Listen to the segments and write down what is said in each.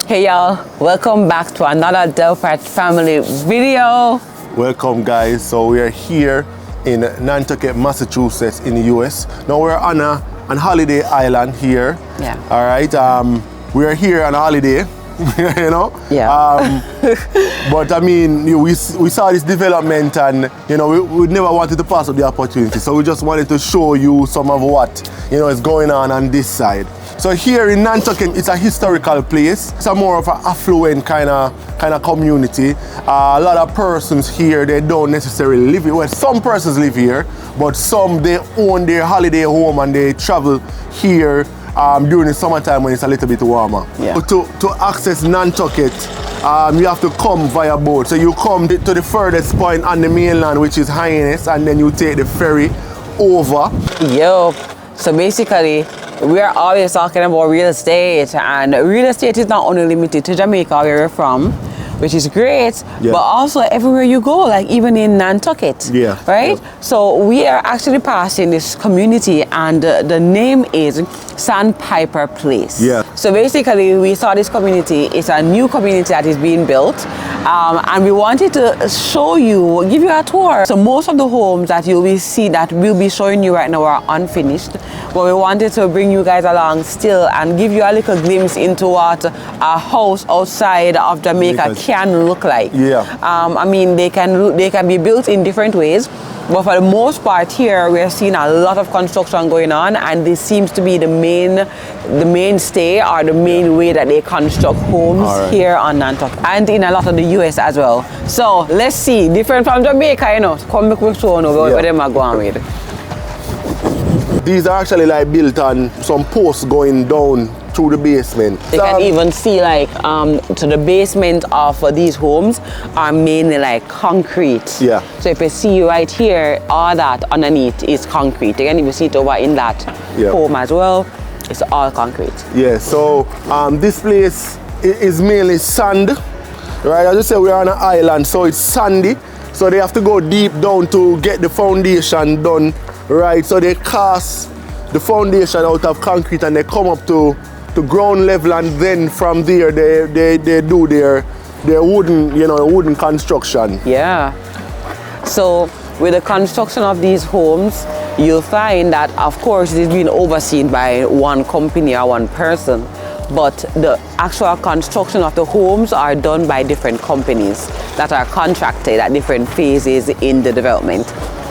Hey y'all, welcome back to another Delprat family video. Welcome guys, so we are here in Nantucket, Massachusetts in the US. Now we're on an holiday island here. Yeah. All right, we are here on a holiday, you know? Yeah. But I mean, we saw this development and, you know, we never wanted to pass up the opportunity. So we just wanted to show you some of what, you know, is going on this side. So here in Nantucket, it's a historical place. It's a more of an affluent kind of community. A lot of persons here, they don't necessarily live here. Well, some persons live here, but some, they own their holiday home and they travel here during the summertime when it's a little bit warmer. Yeah. To access Nantucket, you have to come via boat. So you come to the furthest point on the mainland, which is Hyannis, and then you take the ferry over. Yo, so basically, we are always talking about real estate, and real estate is not only limited to Jamaica, where we're from, which is great, yeah, but also everywhere you go, like even in Nantucket, yeah, right? Yeah. So we are actually passing this community, and the name is Sandpiper Place. Yeah. So basically, we saw this community. It's a new community that is being built, and we wanted to show you, give you a tour. So most of the homes that you will see that we'll be showing you right now are unfinished, but we wanted to bring you guys along still and give you a little glimpse into what a house outside of Jamaica can look like. Yeah. I mean, they can be built in different ways, but for the most part here, we're seeing a lot of construction going on, and this seems to be the mainstay or the main way that they construct homes here on Nantucket and in a lot of the US as well. So let's see, different from Jamaica, you know. Come back with show over where them are going with. These are actually like built on some posts going down through the basement. You can even see like to the basement of these homes are mainly like concrete. Yeah. So if you see right here, all that underneath is concrete. You can even see it over in that home as well. It's all concrete. Yeah, so this place is mainly sand, right? As I said, we're on an island, so it's sandy. So they have to go deep down to get the foundation done, right? So they cast the foundation out of concrete and they come up to ground level, and then from there they do their wooden, you know, wooden construction. Yeah. So with the construction of these homes, you'll find that, of course, it's been overseen by one company or one person, but the actual construction of the homes are done by different companies that are contracted at different phases in the development.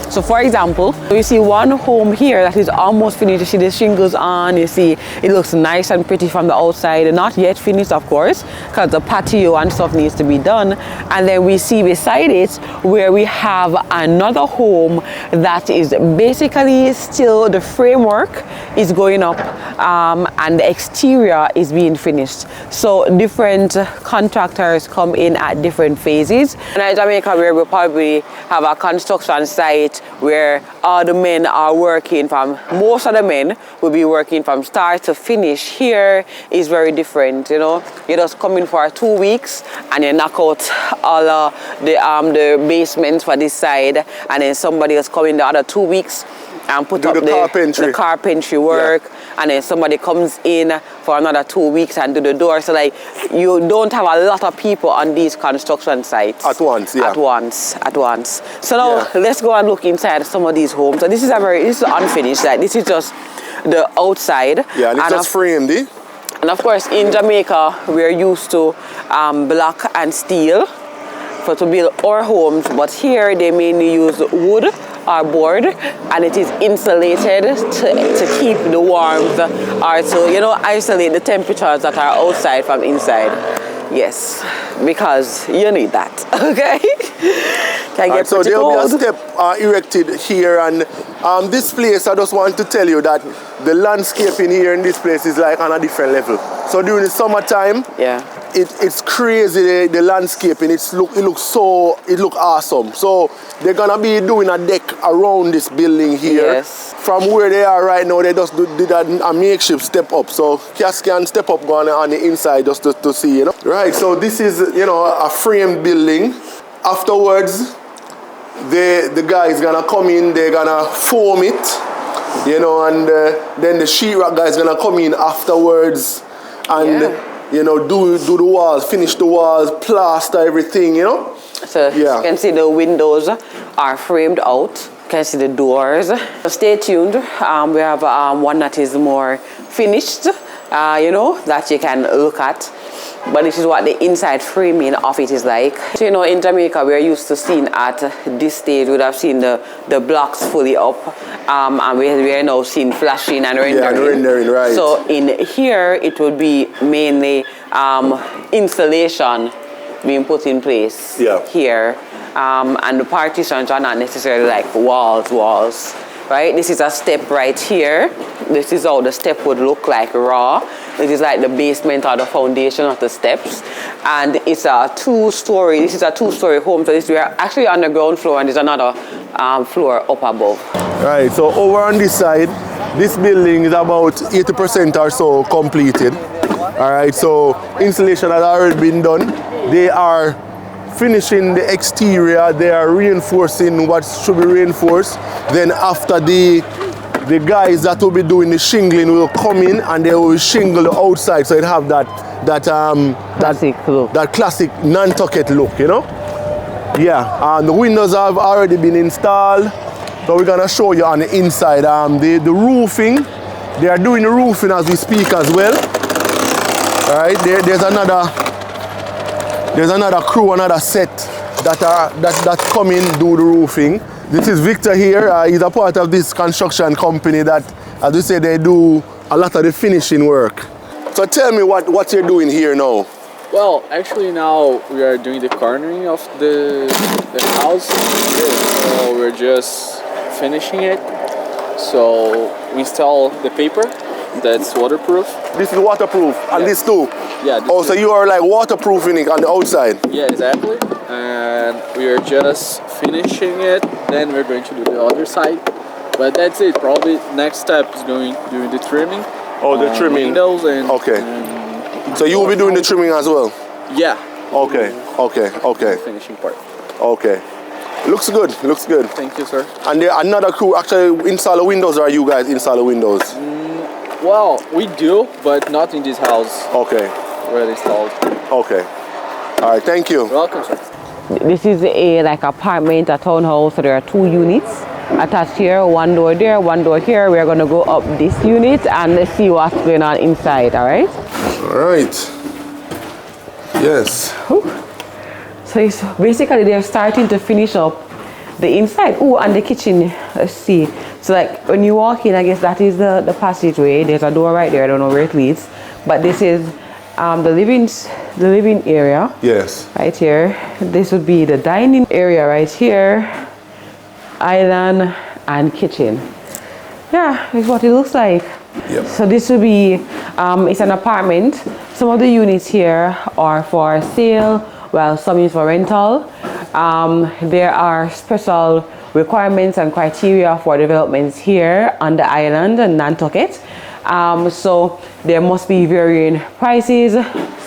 So for example, you see one home here that is almost finished. You see the shingles on, you see it looks nice and pretty from the outside. Not yet finished, of course, because the patio and stuff needs to be done. And then we see beside it where we have another home that is basically still, the framework is going up and the exterior is being finished. So different contractors come in at different phases. And in Jamaica, where we probably have a construction site where all the men are working from, most of the men will be working from start to finish. Here is very different, you know. You're just coming for 2 weeks and you knock out all the basements for this side, and then somebody else come in the other 2 weeks and put up the carpentry work, and then somebody comes in for another 2 weeks and do the door. So like, you don't have a lot of people on these construction sites at once. Yeah. At once. So now let's go and look inside some of these homes. So this is unfinished. Like, this is just the outside. Yeah, and it's just framed, eh? And of course, in Jamaica, we're used to block and steel to build our homes, but here they mainly use wood or board, and it is insulated to keep the warmth or to, you know, isolate the temperatures that are outside from inside. Yes, because you need that, okay? So there will be a step erected here, and this place, I just want to tell you that the landscaping here in this place is like on a different level. So during the summertime, it's crazy, the landscaping. It looks awesome. So they're gonna be doing a deck around this building here. Yes. From where they are right now, they just did a makeshift step up. So Cass can step up on the inside just to see, you know. Right, so this is, you know, a framed building. Afterwards, the guy is gonna come in, they're gonna foam it, you know, and then the sheetrock guy is gonna come in afterwards and you know, do the walls, finish the walls, plaster everything, you know. So you can see the windows are framed out. You can see the doors. So stay tuned. We have one that is more finished, you know, that you can look at. But this is what the inside framing of it is like. So, you know, in Jamaica, we're used to seeing at this stage, we'd have seen the blocks fully up. And we are now seeing flashing and rendering. Yeah, and rendering, right. So in here, it would be mainly insulation being put in place here. And the partitions are not necessarily like walls. Right? This is a step right here. This is how the step would look like raw. This is like the basement or the foundation of the steps. And it's a two-story. This is a two-story home. So we are actually on the ground floor and there's another floor up above. Right, so over on this side, this building is about 80% or so completed. All right, so insulation has already been done. They are finishing the exterior, they are reinforcing what should be reinforced. Then after the guys that will be doing the shingling will come in and they will shingle the outside, so it have that classic Nantucket look, you know. Yeah, the windows have already been installed, so we're gonna show you on the inside. The roofing, they are doing the roofing as we speak as well. All right, there's another crew, another set that come in do the roofing. This is Victor here. He's a part of this construction company that, as we say, they do a lot of the finishing work. So tell me what you're doing here now. Well, actually now we are doing the cornering of the house. So we're just finishing it. So we install the paper that's waterproof. This is waterproof, and this too? Yeah. So you are like waterproofing it on the outside? Yeah, exactly. And we are just finishing it. Then we're going to do the other side. But that's it. Probably next step is doing the trimming. Oh, the trimming. Windows and. Okay. So you will be doing the trimming as well? Yeah. Okay. The finishing part. Okay. Looks good. Thank you, sir. And there another crew actually install the windows, or are you guys install the windows? Well, we do, but not in this house. Okay. Already installed. Okay. All right. Thank you. You're welcome, sir. This is a apartment, a townhouse. So there are 2 units attached here. One door there, one door here. We are going to go up this unit and let's see what's going on inside. All right. All right. Yes. So it's basically they're starting to finish up the inside. Oh, and the kitchen. Let's see. So like when you walk in, I guess that is the passageway. There's a door right there. I don't know where it leads, but this is the living area. Yes. Right here. This would be the dining area right here. Island and kitchen. Yeah, it's what it looks like. Yep. So this would be it's an apartment. Some of the units here are for sale, while some is for rental. There are special requirements and criteria for developments here on the island and Nantucket. So there must be varying prices,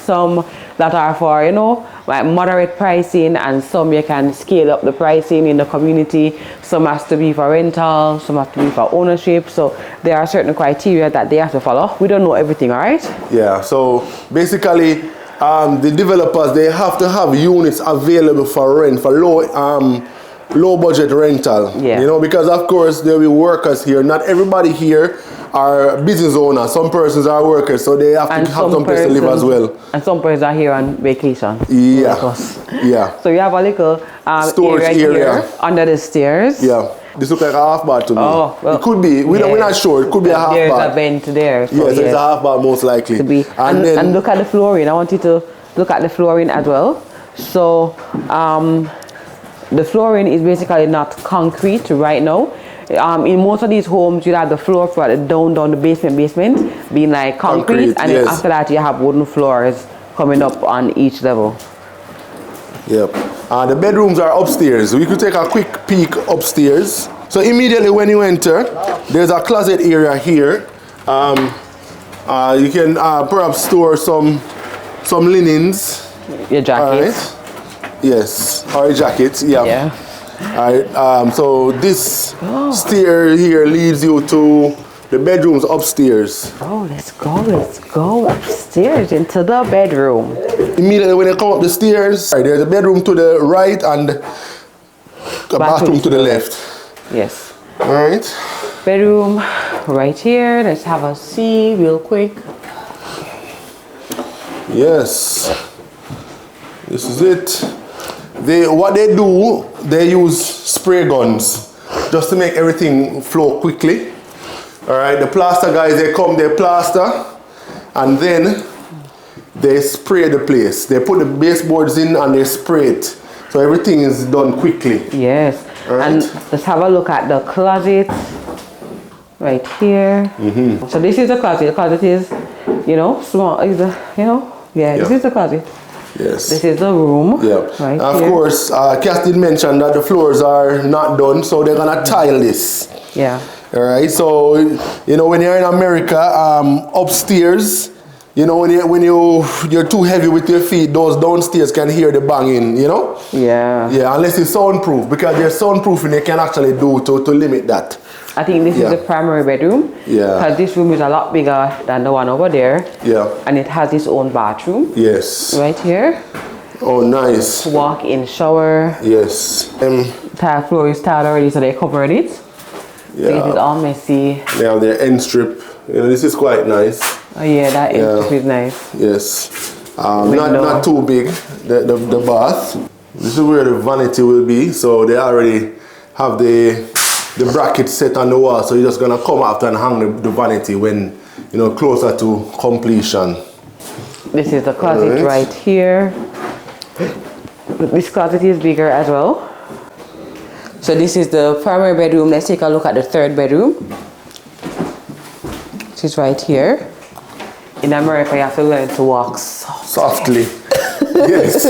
some that are for, you know, like moderate pricing, and some you can scale up the pricing in the community. Some has to be for rental, some have to be for ownership. So there are certain criteria that they have to follow. We don't know everything, all right? Yeah, so basically the developers, they have to have units available for rent, for low budget rental. Yeah. You know, because of course there will be workers here. Not everybody here are business owners. Some persons are workers, so they have to have some place to live as well. And some persons are here on vacation. Yeah. Like us. Yeah. So you have a little storage area here under the stairs. Yeah. This looks like a half bath to me. Oh, well, it could be. We're not sure. It could be a half there's bath. There's a vent there. So yes, it's a half bath most likely. To be. And look at the flooring. I want you to look at the flooring as well. So the flooring is basically not concrete right now. In most of these homes, you have the floor for down the basement being like concrete, and then after that you have wooden floors coming up on each level. Yep. The bedrooms are upstairs. We could take a quick peek upstairs. So immediately when you enter, there's a closet area here. You can perhaps store some linens. Your jackets. Right. Yes, or jackets. Yeah. All right. So this stair here leads you to The bedroom's upstairs. Oh, let's go upstairs into the bedroom. Immediately when you come up the stairs, there's a bedroom to the right and a bathroom to the left. Yes. All right. Bedroom right here. Let's have a see real quick. Yes. This is it. What they do, they use spray guns just to make everything flow quickly. All right. The plaster guys, they come, they plaster, and then they spray the place. They put the baseboards in and they spray it. So everything is done quickly. Yes. Right. And let's have a look at the closet right here. So this is the closet. The closet is, small. This is the closet. Yes. This is the room. Yeah. Right of here. course, Cass did mention that the floors are not done, so they're gonna tile this. Yeah. All right. So when you're in America, upstairs, when you're too heavy with your feet, those downstairs can hear the banging. Yeah. Yeah. Unless it's soundproof, because there's soundproofing they can actually do to limit that. I think this is the primary bedroom. Yeah. Because this room is a lot bigger than the one over there. Yeah. And it has its own bathroom. Yes. Right here. Oh, nice. Walk-in shower. Yes. Tile floor is tiled already, so they covered it. Yeah. So it is all messy. They have their end strip. This is quite nice. Oh yeah, that end strip is nice. Yes. Not too big. The bath. This is where the vanity will be. So they already have the bracket set on the wall. So you're just gonna come after and hang the vanity when closer to completion. This is the closet right here. This closet is bigger as well. So this is the primary bedroom. Let's take a look at the third bedroom. Which is right here. In America, you have to learn to walk softly. Yes.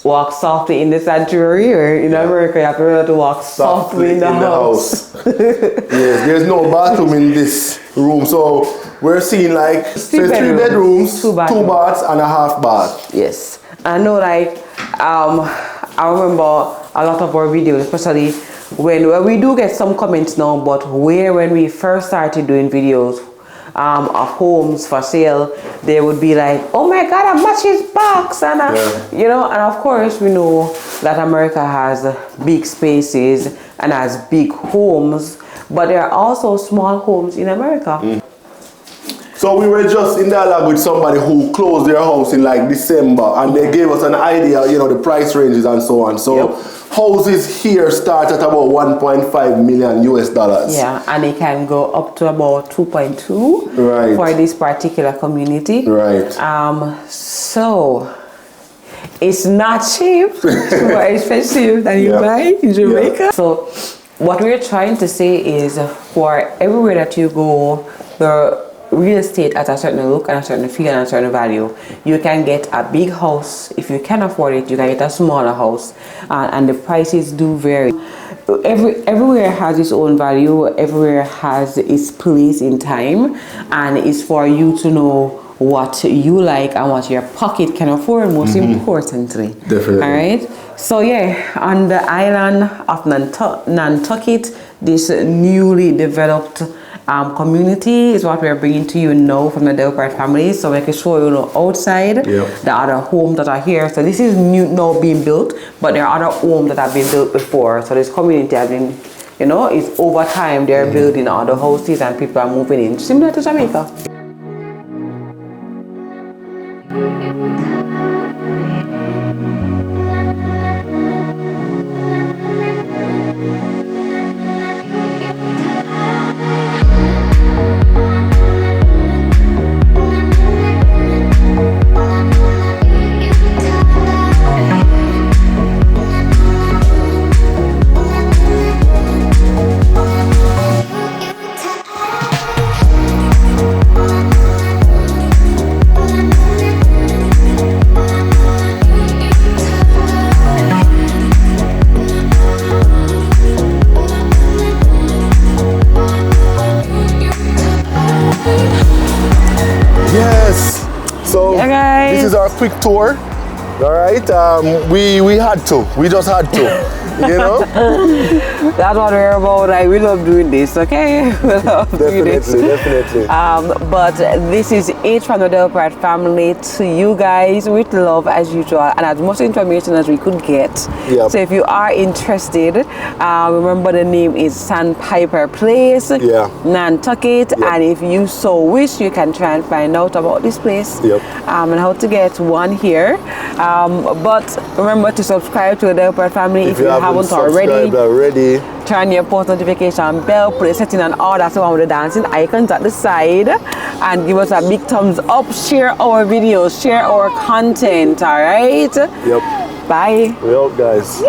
Walk softly in the sanctuary, or in America, you have to learn to walk softly in the house. Yes, there's no bathroom in this room, so we're seeing three bedrooms, two baths, and a half bath. Yes. I know, I remember a lot of our videos, especially when we do get some comments now, but when we first started doing videos of homes for sale, they would be like, oh my God, a matches box, and and of course we know that America has big spaces and has big homes, but there are also small homes in America. So we were just in dialogue with somebody who closed their house in December, and they gave us an idea, the price ranges and so on. So houses here start at about $1.5 million US. Yeah, and it can go up to about 2.2 for this particular community. Right. So it's not cheap. It's more expensive than you buy in Jamaica. Yeah. So what we're trying to say is, for everywhere that you go, the real estate at a certain look and a certain feel and a certain value. You can get a big house. If you can afford it, you can get a smaller house, and the prices do vary. Everywhere has its own value. Everywhere has its place in time, and it's for you to know what you like and what your pocket can afford, most importantly. Definitely. All right. So on the island of Nantucket, this newly developed community is what we're bringing to you now from the Delpart family, so we can show you outside the other homes that are here. So this is new now being built, but there are other homes that have been built before. So this community has been, it's over time they're building other houses and people are moving in, similar to Jamaica. Yes. So this is our quick tour All right, we had to. We just had to, you know. That's what we're about. Like, we love doing this, okay? We love doing this. Definitely. But this is it from the Del Pride family to you guys with love as usual and as much information as we could get. Yep. So if you are interested, remember the name is Sandpiper Place, Nantucket, and if you so wish, you can try and find out about this place and how to get one here. But remember to subscribe to the Del Pride family if you haven't already. Turn your post notification bell, put a setting on all that's the one with the dancing icons at the side, and give us a big thumbs up. Share our videos, share our content. All right. Yep. Bye. We out, guys.